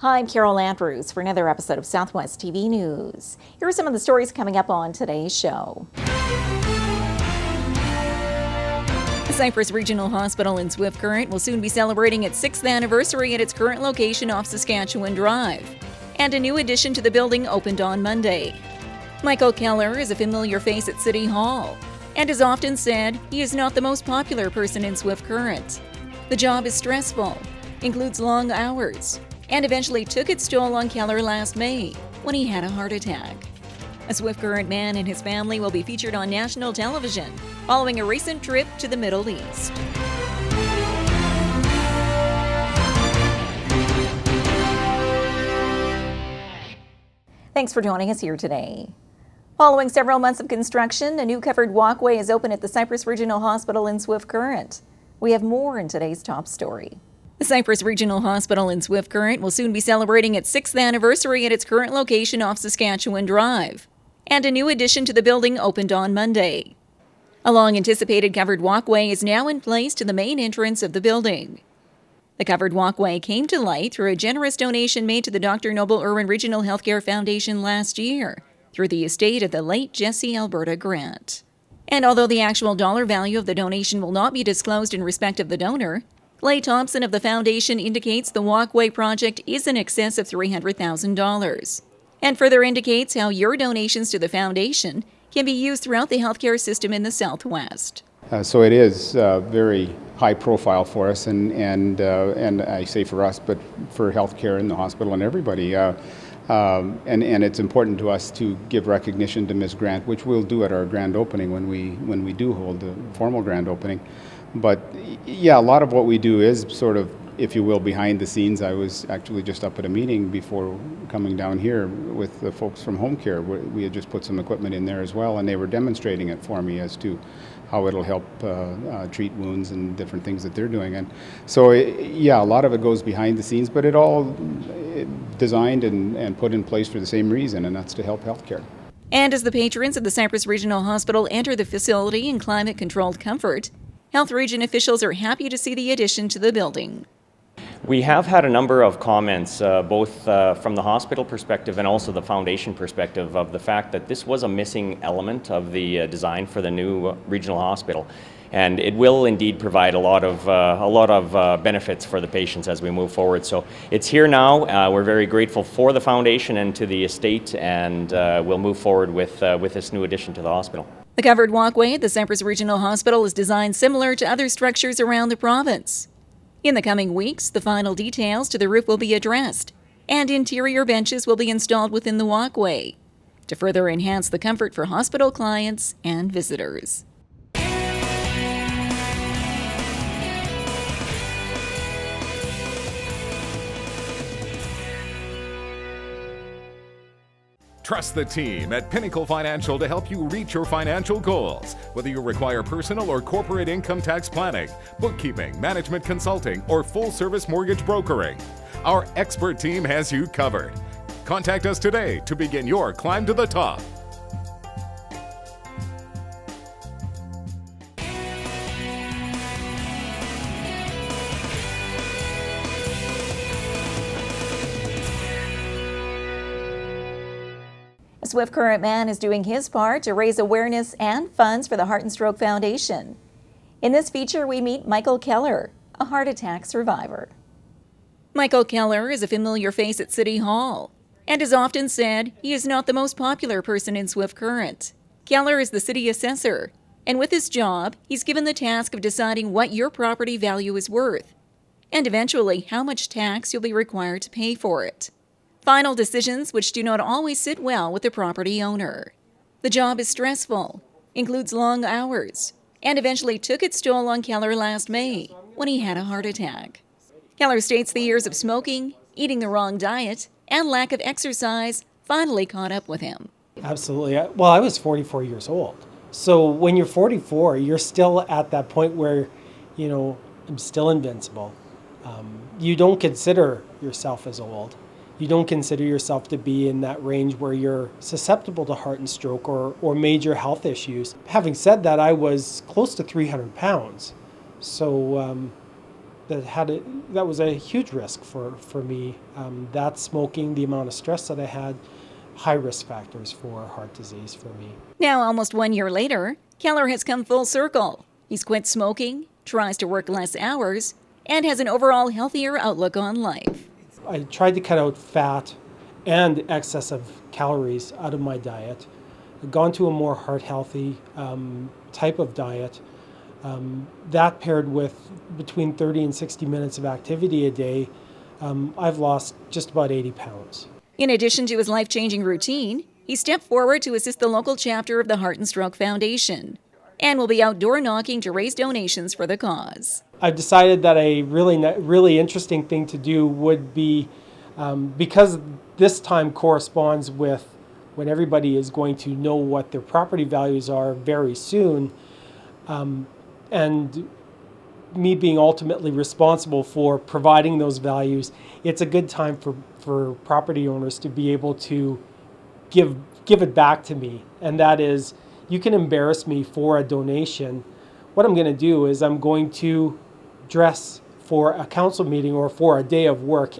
Hi, I'm Carol Andrews for another episode of Southwest TV News. Here are some of the stories coming up on today's show. The Cypress Regional Hospital in Swift Current will soon be celebrating its 6th anniversary at its current location off Saskatchewan Drive. And a new addition to the building opened on Monday. Michael Kehler is a familiar face at City Hall, and as often said, he is not the most popular person in Swift Current. The job is stressful, includes long hours, and eventually took its toll on Kehler last May when he had a heart attack. A Swift Current man and his family will be featured on national television following a recent trip to the Middle East. Thanks for joining us here today. Following several months of construction, a new covered walkway is open at the Cypress Regional Hospital in Swift Current. We have more in today's top story. The Cypress Regional Hospital in Swift Current will soon be celebrating its 6th anniversary at its current location off Saskatchewan Drive. And a new addition to the building opened on Monday. A long-anticipated covered walkway is now in place to the main entrance of the building. The covered walkway came to light through a generous donation made to the Dr. Noble Irwin Regional Healthcare Foundation last year through the estate of the late Jesse Alberta Grant. And although the actual dollar value of the donation will not be disclosed in respect of the donor, Clay Thompson of the foundation indicates the walkway project is in excess of $300,000 and further indicates how your donations to the foundation can be used throughout the healthcare system in the Southwest. So it is very high profile for us, and I say for us, but for healthcare in the hospital and everybody. And it's important to us to give recognition to Ms. Grant, which we'll do at our grand opening when we do hold the formal grand opening. But yeah, a lot of what we do is sort of, if you will, behind the scenes. I was actually just up at a meeting before coming down here with the folks from Home Care. We had just put some equipment in there as well, and they were demonstrating it for me as to how it'll help treat wounds and different things that they're doing. And so, yeah, a lot of it goes behind the scenes, but it all designed and put in place for the same reason, and that's to help healthcare. And as the patrons of the Cypress Regional Hospital enter the facility in climate-controlled comfort, Health Region officials are happy to see the addition to the building. We have had a number of comments, both from the hospital perspective and also the foundation perspective, of the fact that this was a missing element of the design for the new regional hospital. And it will indeed provide a lot of benefits for the patients as we move forward. So it's here now. We're very grateful for the foundation and to the estate, and we'll move forward with this new addition to the hospital. The covered walkway at the Cypress Regional Hospital is designed similar to other structures around the province. In the coming weeks, the final details to the roof will be addressed, and interior benches will be installed within the walkway to further enhance the comfort for hospital clients and visitors. Trust the team at Pinnacle Financial to help you reach your financial goals. Whether you require personal or corporate income tax planning, bookkeeping, management consulting, or full-service mortgage brokering, our expert team has you covered. Contact us today to begin your climb to the top. A Swift Current man is doing his part to raise awareness and funds for the Heart and Stroke Foundation. In this feature, we meet Michael Kehler, a heart attack survivor. Michael Kehler is a familiar face at City Hall, and as often said, he is not the most popular person in Swift Current. Kehler is the city assessor, and with his job, he's given the task of deciding what your property value is worth, and eventually how much tax you'll be required to pay for it. Final decisions which do not always sit well with the property owner. The job is stressful, includes long hours, and eventually took its toll on Kehler last May when he had a heart attack. Kehler states the years of smoking, eating the wrong diet, and lack of exercise finally caught up with him. Absolutely. Well, I was 44 years old. So when you're 44, you're still at that point where, I'm still invincible. You don't consider yourself as old. You don't consider yourself to be in that range where you're susceptible to heart and stroke or major health issues. Having said that, I was close to 300 pounds. So that was a huge risk for me. That smoking, the amount of stress that I had, high risk factors for heart disease for me. Now, almost 1 year later, Kehler has come full circle. He's quit smoking, tries to work less hours, and has an overall healthier outlook on life. I tried to cut out fat and excessive calories out of my diet. I've gone to a more heart healthy type of diet. That paired with between 30 and 60 minutes of activity a day, I've lost just about 80 pounds. In addition to his life-changing routine, he stepped forward to assist the local chapter of the Heart and Stroke Foundation and will be outdoor knocking to raise donations for the cause. I've decided that a really interesting thing to do would be, because this time corresponds with when everybody is going to know what their property values are very soon, and me being ultimately responsible for providing those values, it's a good time for property owners to be able to give it back to me. And that is, you can embarrass me for a donation. What I'm going to do is I'm going to dress for a council meeting or for a day of work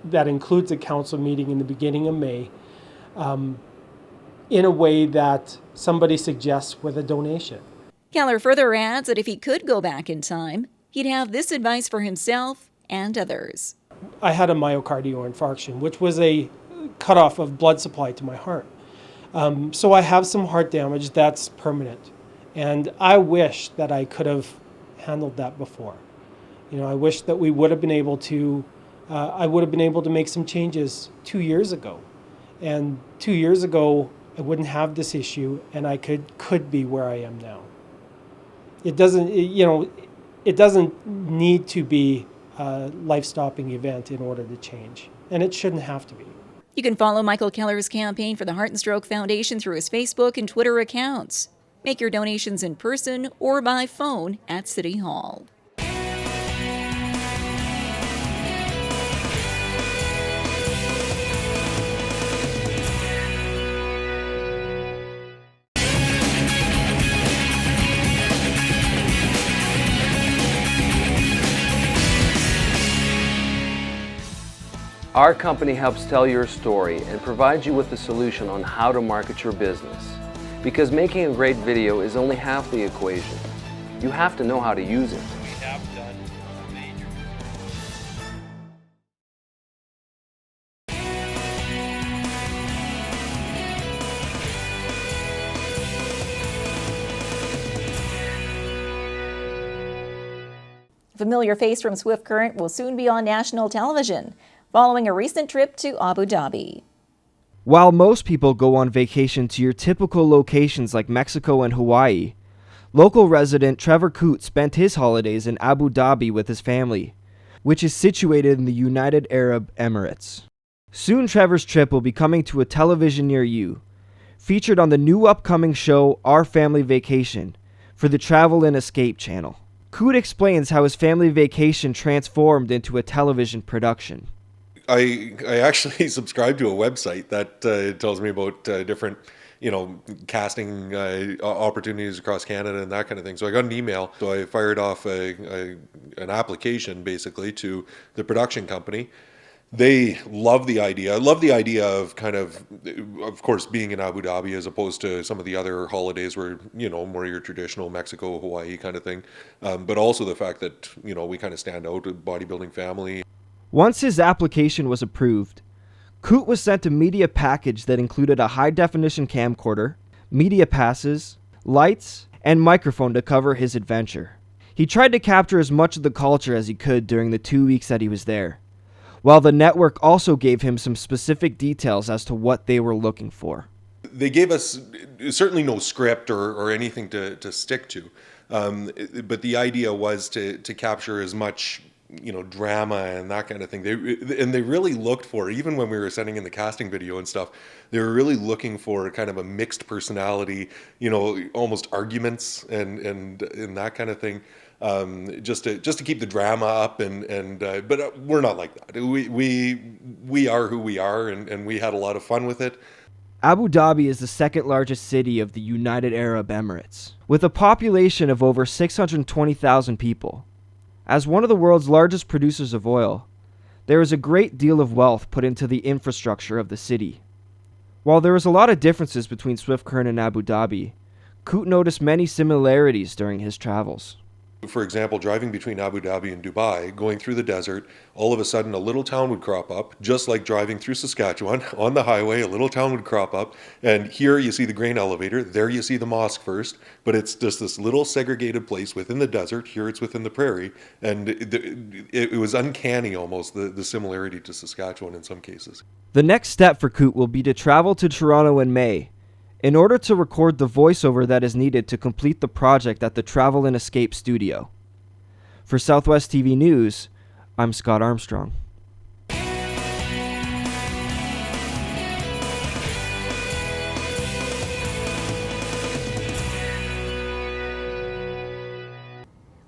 that includes a council meeting in the beginning of May, in a way that somebody suggests with a donation. Kehler further adds that if he could go back in time, he'd have this advice for himself and others. I had a myocardial infarction, which was a cutoff of blood supply to my heart. So I have some heart damage that's permanent. And I wish that I could have handled that before. I wish that we would have been able to, I would have been able to make some changes 2 years ago. And 2 years ago, I wouldn't have this issue, and I could be where I am now. It doesn't need to be a life-stopping event in order to change, and it shouldn't have to be. You can follow Michael Kehler's campaign for the Heart and Stroke Foundation through his Facebook and Twitter accounts. Make your donations in person or by phone at City Hall. Our company helps tell your story and provides you with a solution on how to market your business. Because making a great video is only half the equation. You have to know how to use it. We have done major. A familiar face from Swift Current will soon be on national television, following a recent trip to Abu Dhabi. While most people go on vacation to your typical locations like Mexico and Hawaii, local resident Trevor Coote spent his holidays in Abu Dhabi with his family, which is situated in the United Arab Emirates. Soon Trevor's trip will be coming to a television near you, featured on the new upcoming show Our Family Vacation for the Travel and Escape channel. Coote explains how his family vacation transformed into a television production. I actually subscribe to a website that tells me about different, casting opportunities across Canada and that kind of thing. So I got an email. So I fired off an application basically to the production company. They love the idea. I love the idea of of course, being in Abu Dhabi as opposed to some of the other holidays where, more your traditional Mexico, Hawaii kind of thing. But also the fact that, we kind of stand out, a bodybuilding family. Once his application was approved, Coote was sent a media package that included a high-definition camcorder, media passes, lights, and microphone to cover his adventure. He tried to capture as much of the culture as he could during the 2 weeks that he was there, while the network also gave him some specific details as to what they were looking for. They gave us certainly no script or anything to stick to, but the idea was to capture as much drama and that kind of thing. They really looked for, even when we were sending in the casting video and stuff, they were really looking for kind of a mixed personality, almost arguments and that kind of thing, just to keep the drama up but we're not like that. We are who we are, and we had a lot of fun with it. Abu Dhabi is the second largest city of the United Arab Emirates, with a population of over 620,000 people. As one of the world's largest producers of oil, there is a great deal of wealth put into the infrastructure of the city. While there is a lot of differences between Swift Current and Abu Dhabi, Coot noticed many similarities during his travels. For example, driving between Abu Dhabi and Dubai, going through the desert, all of a sudden a little town would crop up, just like driving through Saskatchewan. On the highway, a little town would crop up, and here you see the grain elevator, there you see the mosque first, but it's just this little segregated place within the desert. Here it's within the prairie, and it was uncanny almost, the similarity to Saskatchewan in some cases. The next step for Coot will be to travel to Toronto in May, in order to record the voiceover that is needed to complete the project at the Travel and Escape studio. For Southwest TV News, I'm Scott Armstrong.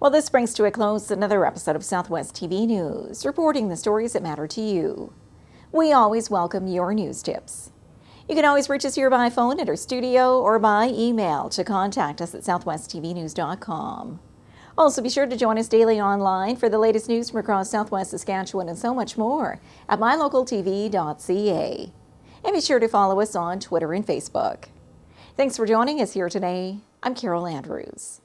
Well, this brings to a close another episode of Southwest TV News, reporting the stories that matter to you. We always welcome your news tips. You can always reach us here by phone at our studio or by email to contact us at southwesttvnews.com. Also, be sure to join us daily online for the latest news from across Southwest Saskatchewan and so much more at mylocaltv.ca. And be sure to follow us on Twitter and Facebook. Thanks for joining us here today. I'm Carol Andrews.